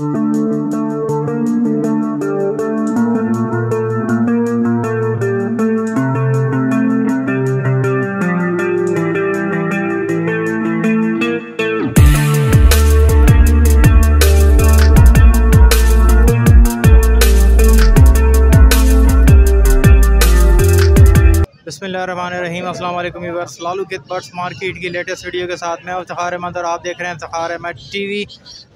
बिस्मिल्लाहिर्रहमानिर्रहीम। अस्सलाम वालेकुम व्यूअर्स, लालू किड बर्ड्स मार्केट की लेटेस्ट वीडियो के साथ मैं इफ्तिखार अहमद और आप देख रहे हैं इफ्तिखार अहमद टीवी।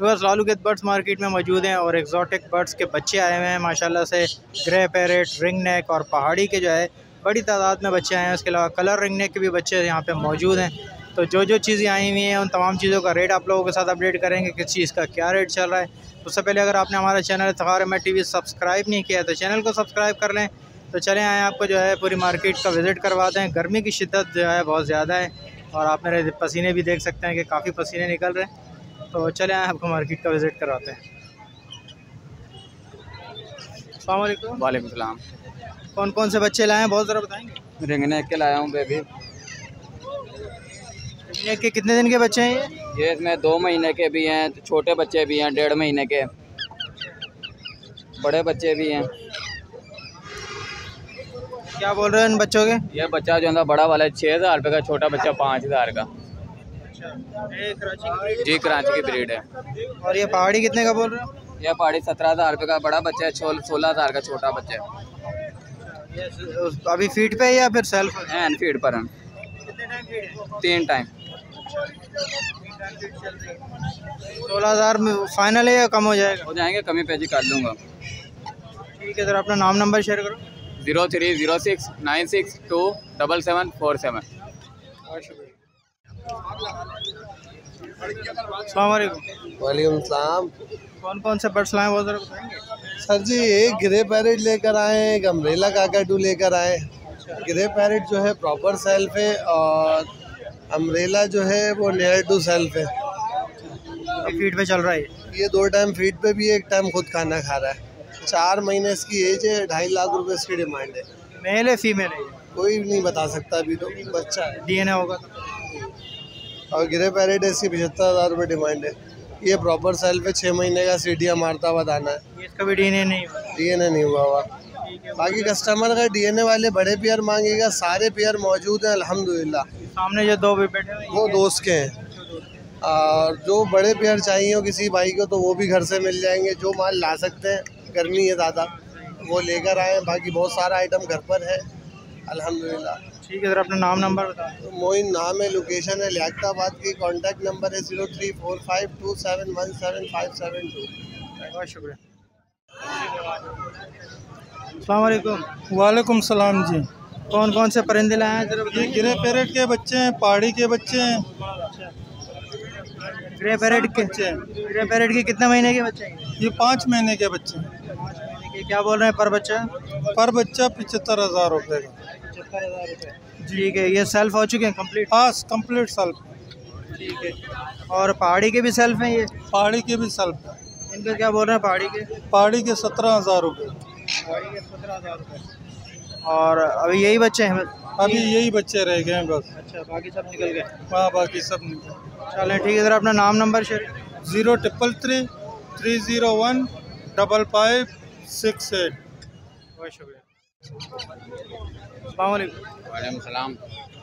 व्यूअर्स, लालू किड बर्ड्स मार्केट में मौजूद हैं और एक्जॉटिक बर्ड्स के बच्चे आए हुए हैं माशाल्लाह से। ग्रे पैरेट, रिंग नेक और पहाड़ी के जो है बड़ी तादाद में बच्चे आए हैं। उसके अलावा कलर रिंग नेक के भी बच्चे यहाँ पर मौजूद हैं। तो जो चीज़ें आई हुई हैं उन तमाम चीज़ों का रेट आप लोगों के साथ अपडेट करेंगे, किस चीज़ का क्या रेट चल रहा है। उससे पहले अगर आपने हमारा channel Iftikhar Ahmed TV subscribe नहीं किया तो चैनल को सब्सक्राइब कर लें। तो चलें आए आपको जो है पूरी मार्केट का विज़िट करवाते हैं। गर्मी की शिद्दत जो है बहुत ज़्यादा है और आप मेरे पसीने भी देख सकते हैं कि काफ़ी पसीने निकल रहे हैं। तो चलें आए आपको मार्केट का विज़िट करवाते हैं। अस्सलाम वालेकुम। वालेकुम सलाम। कौन कौन से बच्चे लाए हैं, बहुत ज़रा बताएंगे। रिंग नेक के लाया हूँ बेबी। रिंग नेक के कितने दिन के बच्चे हैं ये इसमें 2 महीने के भी हैं, छोटे बच्चे भी हैं, 1.5 महीने के, बड़े बच्चे भी हैं। क्या बोल रहे हैं इन बच्चों के? ये बच्चा जो है बड़ा वाला 6,000 रुपये का, छोटा बच्चा 5,000 का। जी, कराची की ब्रीड है। और ये पहाड़ी कितने का बोल रहे हो? ये पहाड़ी 17,000 रुपये का बड़ा बच्चा है, 16,000 का छोटा बच्चा है। अभी फीड पे है या फिर सेल्फ है? फीड पर हम 3 टाइम। 16,000 में फाइनल है या कम हो जाएगा? हो जाएंगे, कमी पेशी कर लूँगा। ठीक है सर, अपना नाम नंबर शेयर करो। 030696274747। अस्सलाम वालेकुम। वालेकुम सलाम। कौन कौन से बर्ड्स लाए वो जरा बताएंगे? सर जी, एक ग्रे पैरेट लेकर आए, एक अम्ब्रेला काकाटू लेकर आए। ग्रे पैरेट जो है प्रॉपर सेल्फ है और अम्ब्रेला जो है वो नियर टू सेल्फ है। फीड पे चल रहा है ये 2 टाइम फीड पे भी, एक टाइम खुद खाना खा रहा है। 4 महीने इसकी एज है, 2.5 लाख रुपए इसकी डिमांड है। मेल है फीमेल है? कोई नहीं बता सकता, अभी तो बच्चा है। डीएनए होगा तो। और ग्रे पैरेट है, इसकी 75,000 रुपये डिमांड है। ये प्रॉपर सेल्फ है, 6 महीने का, सीटियाँ मारता हुआ दाना है। इसका भी डीएनए नहीं हुआ? डीएनए नहीं हुआ हुआ। बाकी कस्टमर का डीएनए वाले बड़े पेयर मांगेगा, सारे पेयर मौजूद हैं अल्हम्दुलिल्लाह। सामने जो 2 भी बैठे हैं वो दोस्त के हैं। और जो बड़े पेयर चाहिए हो किसी भाई को तो वो भी घर से मिल जाएंगे। जो माल ला सकते हैं, गर्मी है ज़्यादा, वो लेकर आए। बाकी बहुत सारा आइटम घर पर है अल्हम्दुलिल्लाह। ठीक है सर, अपना नाम नंबर बताएं। तो मोइन नाम है, लोकेशन है लियाकताबाद की। कॉन्टैक्ट नंबर है 034527177572। बहुत शुक्रिया। अस्सलाम वालेकुम। वालेकुम सलाम जी। कौन कौन से परिंदे लाए हैं जरा ये बताइए? ग्रे पैरेट के बच्चे हैं, पहाड़ी के बच्चे हैं। ग्रे पैरेट के कितने महीने के बच्चे हैं? ये 5 महीने के बच्चे हैं। क्या बोल रहे हैं पर बच्चा? पर बच्चा 75,000 रुपये का। 75,000 रुपये। ठीक है, ये सेल्फ हो चुके हैं कंप्लीट? हाँ, कंप्लीट सेल्फ। ठीक है। और पहाड़ी के भी सेल्फ हैं ये? पहाड़ी के भी सेल्फ। इनका क्या बोल रहे हैं पहाड़ी के? पहाड़ी के 17,000 रुपये। पहाड़ी के 17,000 रुपये। और अभी यही बच्चे हैं? अभी यही बच्चे रह गए हैं बस। अच्छा, बाकी सब निकल गए? हाँ, बाकी सब निकल। चलें ठीक है सर, अपना नाम नंबर शेयर। 0333015568। बहुत शुक्रिया। अस्सलाम वालेकुम। वालेकुम सलाम।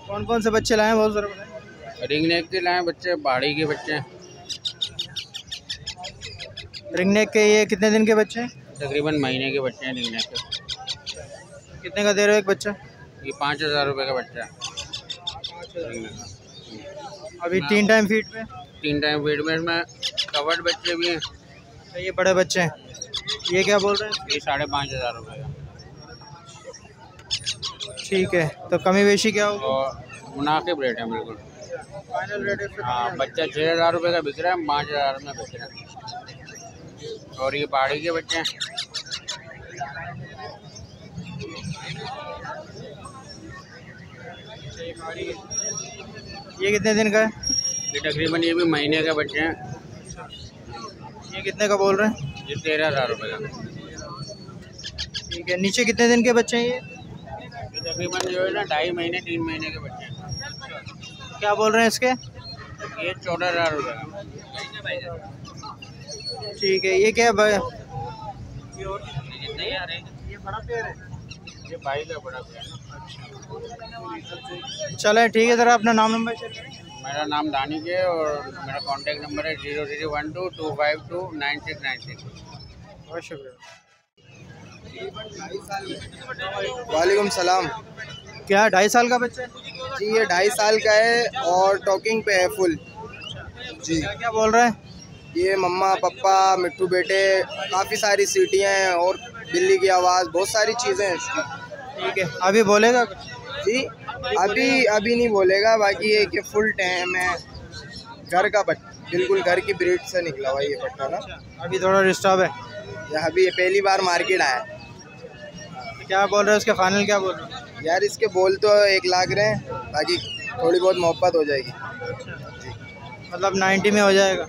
कौन कौन से बच्चे लाए हैं बहुत ज़रा बताएं। रिंग नेक के लाए बच्चे, पहाड़ी के बच्चे हैं। रिंग नेक के ये कितने दिन के बच्चे हैं? तकरीबन महीने के बच्चे हैं रिंग नेक के। कितने का दे रहे हो एक बच्चा? ये 5,000 रुपये का बच्चा है। अभी 3 टाइम फीड पे? 3 टाइम फीड में। इसमें कवर्ड बच्चे भी हैं। ये बड़े बच्चे हैं। ये क्या बोल रहे हैं? ये 5,500 रुपये का। ठीक है, तो कमी बेशी क्या होगी? और मुनासिब रेट है बिल्कुल। फाइनल रेट है? हाँ, बच्चा 6,000 रुपये का बिक रहा है, 5,000 में बिक रहा है। और ये पहाड़ी के बच्चे हैं। ये कितने दिन का है? ये तकरीबन ये भी महीने के बच्चे हैं। ये कितने का बोल रहे हैं? ये 13,000 रुपये का। ठीक है, नीचे कितने दिन के बच्चे हैं ये? तकरीबन जो है ना 2.5 महीने 3 महीने के बच्चे हैं। क्या बोल रहे हैं इसके? ये 14,000 रुपये का। ठीक है, ये क्या है भाई? ये बड़ा पेड़ है, ये 22 का बड़ा पेड़। चले ठीक है, ज़रा अपना नाम नंबर शेयर करें। मेरा नाम दानिश है और मेरा कॉन्टेक्ट नंबर है 001225299696। बहुत शुक्रिया। वालेकुम सलाम। क्या 2.5 साल का बच्चा है? जी ये 2.5 साल का है और टॉकिंग पे है फुल। जी क्या क्या बोल रहा है? ये मम्मा पापा मिट्टू बेटे काफ़ी सारी सीटियाँ हैं और बिल्ली की आवाज़, बहुत सारी चीज़ें हैं इसकी। ठीक है, अभी बोलेगा कुछ? जी अभी नहीं बोलेगा, बाकी ये कि फुल टाइम है। घर का बिल्कुल घर की ब्रीड से निकला हुआ ये पट्टा ना। अभी थोड़ा डिस्टर्ब है। ये अभी ये पहली बार मार्केट आया है। क्या बोल रहे हैं उसके फाइनल क्या बोल रहे हैं? यार इसके बोल तो 1 लाख रहे हैं, बाकी थोड़ी बहुत मोहब्बत हो जाएगी। मतलब 90 में हो जाएगा?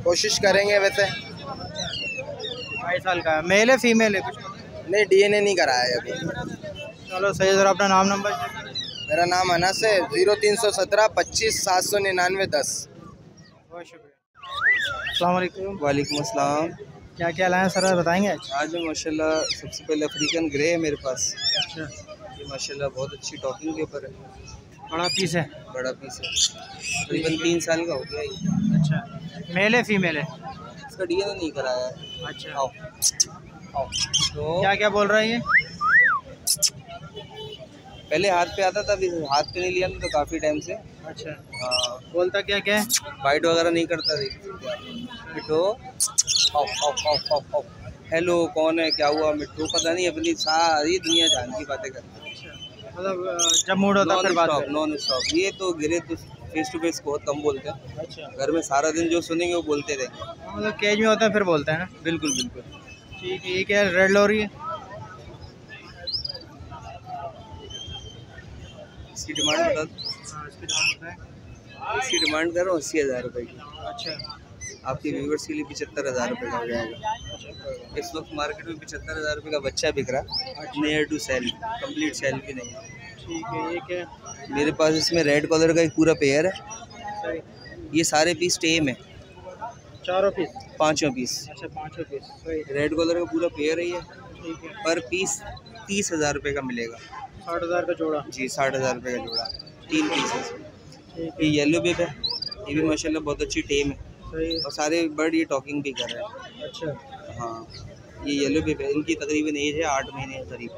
कोशिश करेंगे वैसे। 2.5 साल का है, मेल है फीमेल है कुछ? नहीं DNA नहीं कराया है अभी। चलो सही है, ज़रा अपना नाम नंबर शेयर करें। मेरा नाम अनस है, 0317 25 799 10। बहुत शुक्रिया। अस्सलाम वालेकुम। वालेकुम अस्सलाम। क्या क्या लाए हैं सर, बताएंगे आज? आज माशाल्लाह सबसे पहले अफ्रीकन ग्रे है मेरे पास। अच्छा, ये माशाल्लाह बहुत अच्छी टॉकिंग के ऊपर है। बड़ा पीस है? बड़ा पीस है, तकरीबन 3 साल का हो गया ये। अच्छा, मेल है फीमेल है? इसका DNA नहीं कराया है। अच्छा, आओ आओ। तो क्या क्या बोल रहा है ये? पहले हाथ पे आता था, अभी हाथ पे नहीं लिया ना तो काफ़ी टाइम से। अच्छा, हाँ, बोलता क्या क्या है? बाइट वगैरह नहीं करता था। मिट्टू आओ आओ आओ आओ आओ। हेलो कौन है, क्या हुआ मिट्टू, पता नहीं, अपनी सारी दुनिया जान की बातें करता है। मतलब जब मूड होता है फिर बात करें। Non stop. ये तो गिरे तो फेस टू फेस बहुत कम बोलते हैं। अच्छा, घर में सारा दिन जो सुनेंगे वो बोलते रहेंगे। मतलब केज में होता है फिर बोलता है ना? बिल्कुल बिल्कुल। ठीक है, ये क्या है, रेड लोरी है? इसकी डिमांड बता दो। हाँ, इसकी दाम बताएं। इसकी डिमांड कर रहा हूँ 80,000 रुपये की। अच्छा, आपके व्यूवर्स के लिए 75,000 रुपये का हो जाएगा। इस वक्त मार्केट में 75,000 रुपये का बच्चा बिक रहा है, near to sale, complete sale भी नहीं है। ठीक है, ये क्या है? मेरे पास इसमें रेड कलर का एक पूरा पेयर है। सही। ये सारे पीस टेम है, चारों पीस? 5 पीस। अच्छा, 5 पीस। सही। रेड कलर का पूरा पेयर है ये। ठीक है, पर पीस 30,000 रुपये का मिलेगा। 60,000 का जोड़ा? जी 60,000 रुपये का जोड़ा, 3 पीसेस। ठीक ये है, येलो बिब है, ये भी माशाल्लाह बहुत अच्छी टेम है सही। और सारे बर्ड ये टॉकिंग भी कर रहे हैं। अच्छा, हाँ, ये येलो बिब है, इनकी तकरीबन एज है 8 महीने के करीब।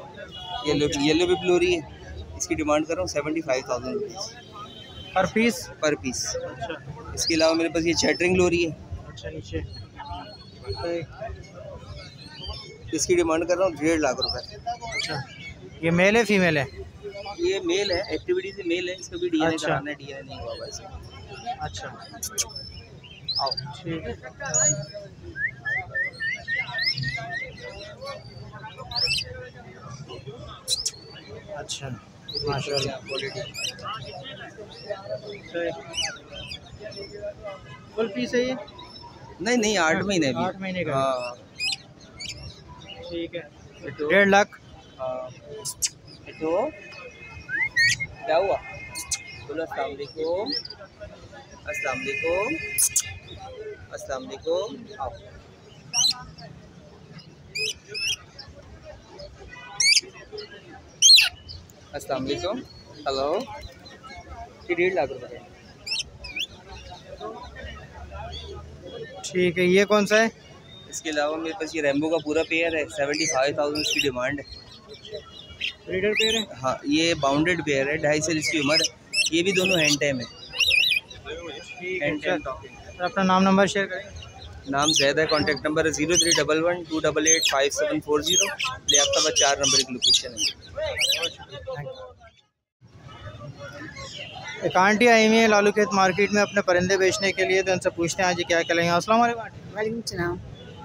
येलो बिब लोरी है, इसकी डिमांड कर रहा हूँ 75,000 रुपीज़ हर पीस? पर पीस। अच्छा, इसके अलावा मेरे पास ये चैटरिंग लोरी है, अच्छा, नीचे। सही। इसकी डिमांड कर रहा हूँ 1.5 लाख रुपए। अच्छा, ये मेल है फीमेल है? ये मेल है, एक्टिविटी से मेल है, इसका भी DNA अच्छा। कराना है, DNA नहीं हुआ वैसे। अच्छा, आओ। ठीक है। अच्छा, माशाल्लाह। सही। फुल पीस है ये? नहीं नहीं 8 महीने भी। 8 महीने का? हाँ। ठीक है, तो 1.5 लाख। तो क्या हुआ, बोलो अस्सलाम वालेकुम, अस्सलाम वालेकुम, अस्सलाम वालेकुम। आओ। अस्सलाम वालेकुम, हेलो। ये 1.5 लाख रुपए का। ठीक है, ये कौन सा है? इसके अलावा मेरे पास ये रेम्बो का पूरा पेयर है, 75,000 इसकी डिमांड है। ब्रीडर पेयर है? हाँ, ये बाउंडेड पेयर है, 2.5 साल इसकी उम्र है। ये भी दोनों हैंड टाइम है। ठीक है, हैंड चल। टाइम। तो अपना नाम नंबर शेयर करें। नाम जैद है, कॉन्टैक्ट नंबर है 0311288540। लियाकताबाद 4 नंबर की लोकेशन है। एक आंटी आई हुई है लालू खेत मार्केट में अपने परिंदे बेचने के लिए, तो उनसे पूछते हैं आज ये क्या क्या लाएंगे। अस्सलाम वालेकुम आंटी। वालेकुम सलाम।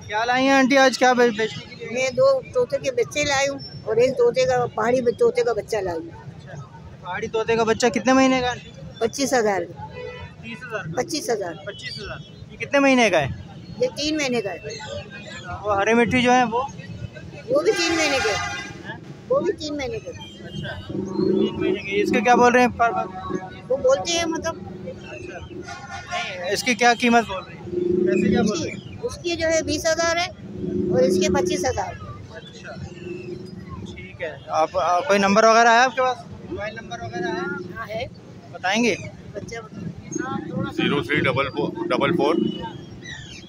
क्या लाई हैं आंटी आज, क्या बेचने के लिए? मैं 2 तोते के बच्चे लाई हूँ और एक पहाड़ी तोते का बच्चा लाई हूँ। पहाड़ी तोते का बच्चा कितने महीने का आंटी? 25,000 30,000? 25,000। 25,000। ये कितने महीने का है? ये 3 महीने का है। वो हरे मिट्टी जो है वो? वो भी 3 महीने के। वो भी 3 महीने के। अच्छा, 3 महीने के। इसके क्या बोल रहे हैं पर? वो बोलते हैं मतलब नहीं, इसकी क्या कीमत बोल रही है, पैसे क्या बोल रही है? उसकी जो है 20,000 है और इसके 25,000। ठीक है। आप कोई नंबर वगैरह है आपके पास? मोबाइल नंबर वगैरह है? हाँ है। बताएंगे? बच्चा 0344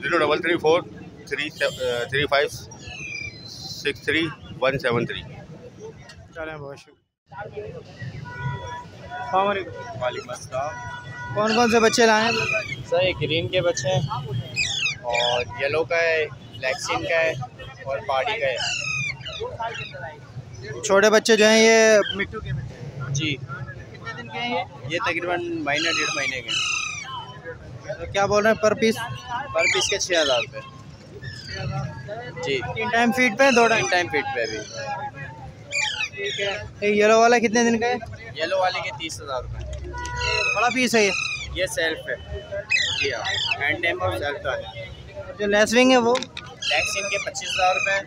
0334 35 63173। चलें, बहुत शुक्रिया। अस्सलाम वालेकुम। वालेकुम अस्सलाम। कौन कौन से बच्चे लाए हैं? सर ये ग्रीन के बच्चे हैं और येलो का है, फ्लैक्सिन का है और पहाड़ी का है। छोटे बच्चे जो हैं ये मिट्टू के बच्चे हैं। जी। कितने दिन के हैं ये तकरीबन महीना 1.5 महीने के हैं। तो क्या बोल रहे हैं पर पीस? पर पीस के 6,000 रुपये। जी। 3 टाइम फीड पे, 2 टाइम? 3 टाइम फीड पे अभी। ठीक है। ये येलो वाला कितने दिन का है? येलो वाले के 30,000 रुपये। बड़ा पीस है ये सेल्फ है। जी हाँ, हैंड टाइम और सेल्फ का है। जो लेसविंग है वो? फ्लैक्सिन के 25,000 रुपये।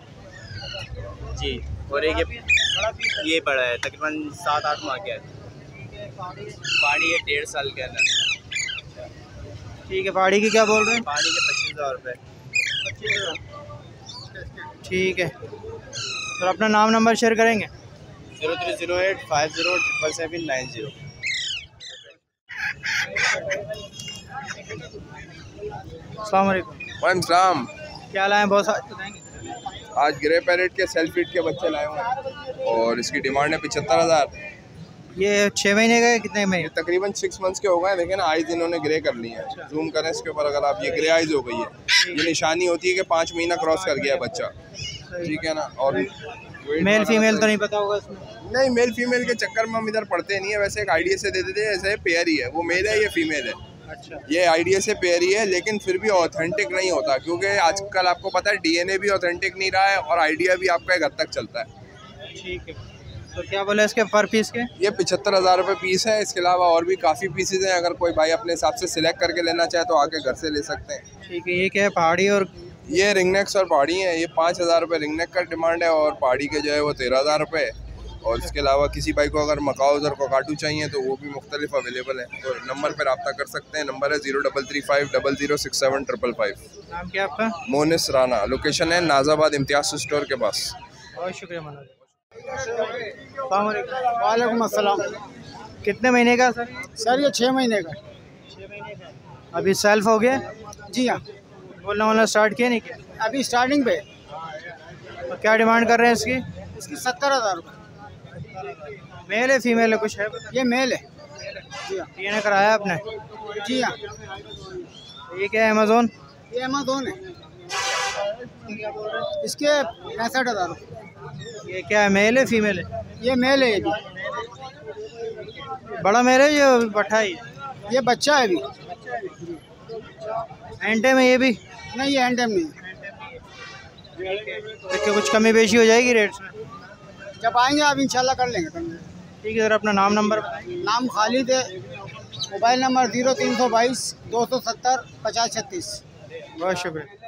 जी। और एक ये बड़ा है, तकरीबन 7-8 माह के है। पहाड़ी है 1.5 साल के अंदर। ठीक है। पहाड़ी की क्या बोल रहे हैं? पहाड़ी के 25,000 रुपये। ठीक है। तो अपना नाम नंबर शेयर करेंगे? 0308 50 अस्सलाम वालेकुम। सलाम। क्या लाए हैं? बहुत सारे बताएंगे। आज ग्रे पैरेट के सेल्फ फीड के बच्चे लाए हुए हैं और इसकी डिमांड है 75,000। ये 6 महीने का है? कितने महीने? ये तकरीबन 6 मंथ्स के हो गए हैं। देखें ना, आइज़ इन्होंने ग्रे कर ली है। जूम करें इसके ऊपर, अगर आप, ये ग्रे आइज़ हो गई है। ये निशानी होती है कि 5 महीना क्रॉस कर गया है बच्चा। ठीक है ना। और मेल फीमेल तो नहीं पता होगा इसमें? नहीं, मेल फीमेल के चक्कर में हम इधर पढ़ते नहीं है। वैसे एक आइडिया से दे देते हैं, ऐसे पेयर ही है, वो मेल है ये फीमेल है। अच्छा। ये आइडिया से पेयर ही है, लेकिन फिर भी ऑथेंटिक नहीं होता, क्योंकि आजकल आपको पता है डीएनए भी ऑथेंटिक नहीं रहा है और आइडिया भी आपका एक हद तक चलता है। ठीक है। तो क्या बोले इसके पर पीस के? ये 75,000 रुपये पीस है। इसके अलावा और भी काफ़ी पीसेज हैं, अगर कोई भाई अपने हिसाब से सिलेक्ट करके लेना चाहे तो आके घर से ले सकते हैं। ठीक है। ये क्या है? पहाड़ी और ये रिंगनेक्स और पहाड़ी हैं। ये 5,000 रुपये रिंगनेक का डिमांड है और पहाड़ी के जो है वो 13,000 रुपये। और इसके अलावा किसी भाई को अगर मकाउज और कोकाटू चाहिए तो वो भी मुख्तलिफ अवेलेबल है। तो नंबर पर रब्ता कर सकते हैं। नंबर है 0335 006755। नाम क्या आपका? मोनिस राना। लोकेशन है नाजाबाद इम्तियाज स्टोर के पास। बहुत शुक्रिया मनोज। अस्सलाम वालेकुम। वालेकुम अस्सलाम। कितने महीने का सर? सर ये 6 महीने का। 6 महीने का। अभी सेल्फ हो गया? जी हाँ। बोलना वाला स्टार्ट किया नहीं क्या? अभी स्टार्टिंग पे। तो क्या डिमांड कर रहे हैं इसकी? इसकी 70,000 रुपये। मेल है फीमेल है कुछ है? ये मेल है। जी हाँ। DNA कराया आपने? जी हाँ। ये क्या है? अमेज़ोन? ये अमेज़ोन है। इसके 65,000 रुपये। ये क्या है? मेल है फीमेल है? ये मेल है। ये भी बड़ा मेल है ये बट्ठा ही? ये बच्चा है अभी। एंटे में ये भी? नहीं, ये हैंड टाइम नहीं है। तो क्या कुछ कमी बेशी हो जाएगी रेट्स में? जब आएंगे आप इंशाल्लाह कर लेंगे। ठीक है सर। अपना नाम नंबर बताइए। नाम खालिद है। Mobile number 0322 270 50 36। बहुत शुक्रिया।